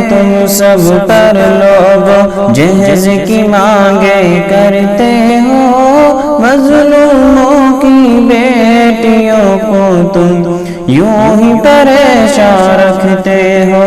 تم سب پر لوگ جہیز کی مانگے کرتے ہو، مظلوموں کی بیٹیوں کو تم یوں ہی پریشان رکھتے ہو،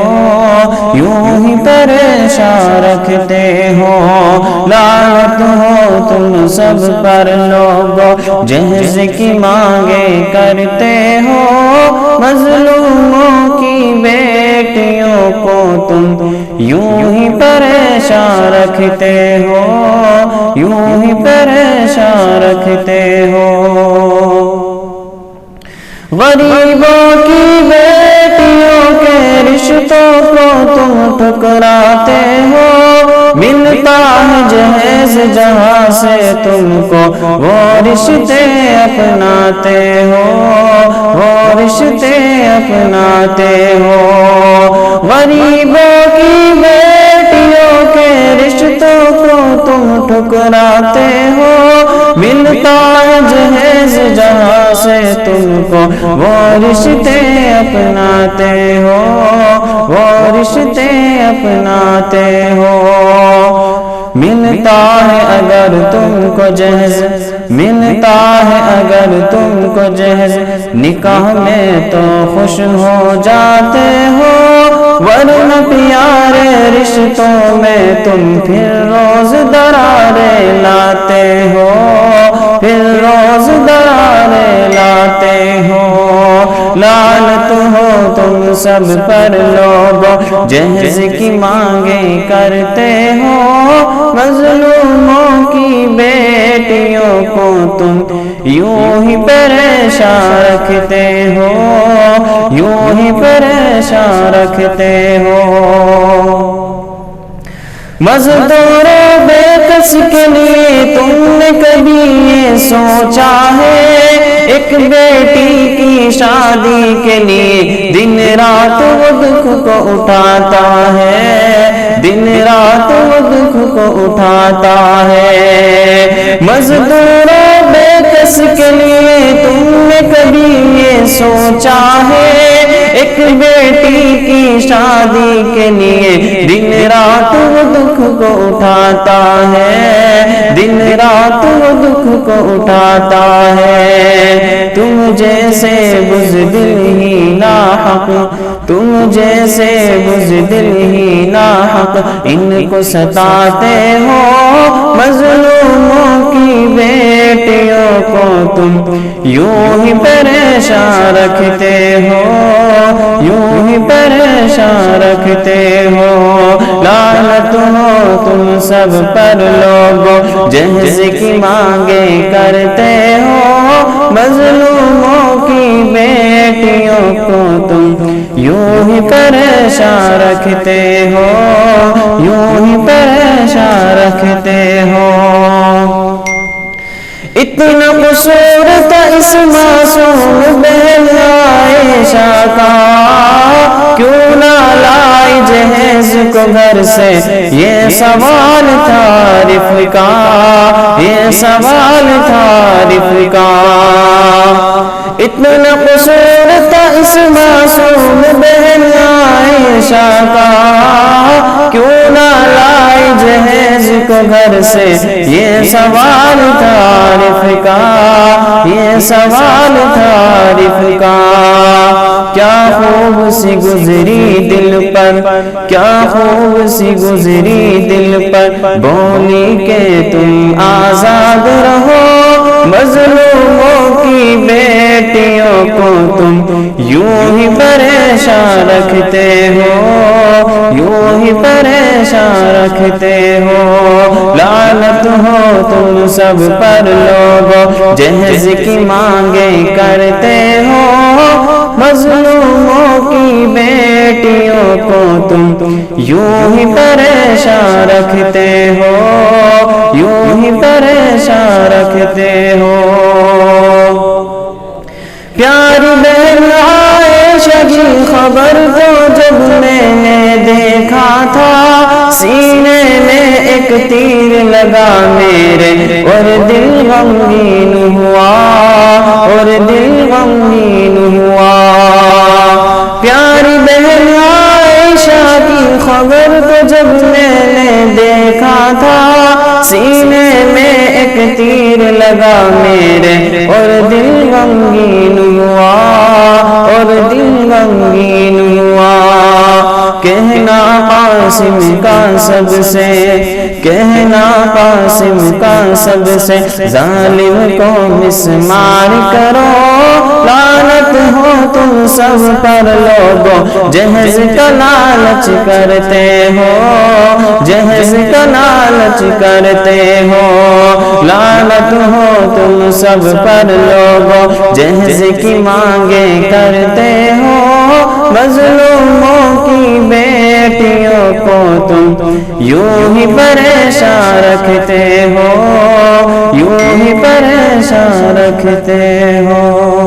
یوں ہی پریشان رکھتے ہو۔ لعنت ہو تم سب پر لوگو جہیز کی مانگے کرتے ہو، مظلوموں کی بیٹیوں کو تم یوں ہی پریشان رکھتے ہو، یوں ہی پریشان رکھتے ہو۔ غریبوں کی بیٹیوں کے رشتوں کو تم ٹھکراتے ہو، ملتا ہے جہیز جہاں سے تم کو وہ رشتے اپناتے ہو، وہ رشتے اپناتے ہو۔ غریبوں کی بیٹیوں کے رشتوں کو تم ٹھکراتے ہو، ملتا ہے جہیز جہاں سے تم کو وہ رشتے اپناتے ہو، وہ رشتے اپناتے ہو۔ ملتا ہے اگر تم کو جہیز، ملتا ہے اگر تم کو جہیز، نکاح میں تو خوش ہو جاتے ہو، ورنہ پیارے رشتوں میں تم پھر روز درارے لاتے ہو، پھر روز درارے لاتے ہو۔ لعنت ہو تم سب پر لوگو جہیز کی مانگے کرتے ہو، مظلوموں کی بیٹیوں کو تم یوں ہی پریشان رکھتے ہو، یوں ہی پریشان رکھتے ہو۔ مزدوروں بے کس کے لیے تم نے کبھی یہ سوچا ہے، ایک بیٹی کی شادی کے لیے دن رات وہ دکھ کو اٹھاتا ہے، دن رات وہ دکھ کو اٹھاتا ہے۔ مزدوروں بے کس کے لیے تم نے کبھی یہ سوچا ہے، ایک بیٹی کی شادی کے لیے دن رات وہ دکھ کو اٹھاتا ہے، دن رات وہ دکھ کو اٹھاتا ہے۔ تم جیسے بزدل ہی ناحق، تم جیسے بزدل ہی ناحق ان کو ستاتے ہو، مظلوموں کی بیٹیوں کو تم یوں ہی پریشان رکھتے ہو، یوں ہی پریشان رکھتے ہو۔ لعنت ہو تم سب پر لوگو جہیز کی مانگے کرتے ہو، مظلوموں کی بیٹیوں کو تم یوں ہی پریشان رکھتے ہو، یوں ہی پریشان رکھتے ہو۔ اتنا قصور تھا اس معصوم بہن عائشہ کا، کیوں نہ لائی جہیز کو گھر سے، یہ سوال تھا رفقا، یہ سوال تھا رفقا۔ اتنا قصور تھا اس معصوم بہن عائشہ کا، کیوں نہ لائی جہیز کو گھر سے، یہ سوال تھا رفقا، یہ سوال تھا رفقا۔ کیا خوب سی گزری دل پر، کیا خوب سی گزری دل پر، بولی کہ تم آزاد رہو، مظلوموں کی بیٹیوں کو تم یوں ہی پریشان رکھتے ہو، یوں ہی پریشان رکھتے ہو۔ لعنت ہو تم سب پر لوگو جہیز کی مانگے کرتے ہو، مظلوموں کی بیٹیوں کو تم یوں ہی پریشان رکھتے ہو، یوں ہی پریشان رکھتے ہو۔ پیاری بہن عائشہ کی خبر کو جب میں نے دیکھا تھا، سینے میں ایک تیر لگا میرے اور دل غمگین ہوا، اور دل غمگین ہوا۔ پیاری بہن عائشہ کی خبر لگا میرے اور دل غمگین ہوا، اور دل غمگین ہوا۔ کہنا قاسم کا سب سے، کہنا قاسم کا سب سے، ظالم کو مسمار کرو، لعنت ہو تم سب پر لوگو، جہز کا لالچ کرتے ہو، جہز کا لالچ کرتے ہو، لعنت ہو تم سب پر لوگو، جہز کی مانگیں کرتے ہو، مظلوموں کی بیٹیوں کو تم یوں ہی پریشان رکھتے ہو، یوں ہی پریشان رکھتے ہو۔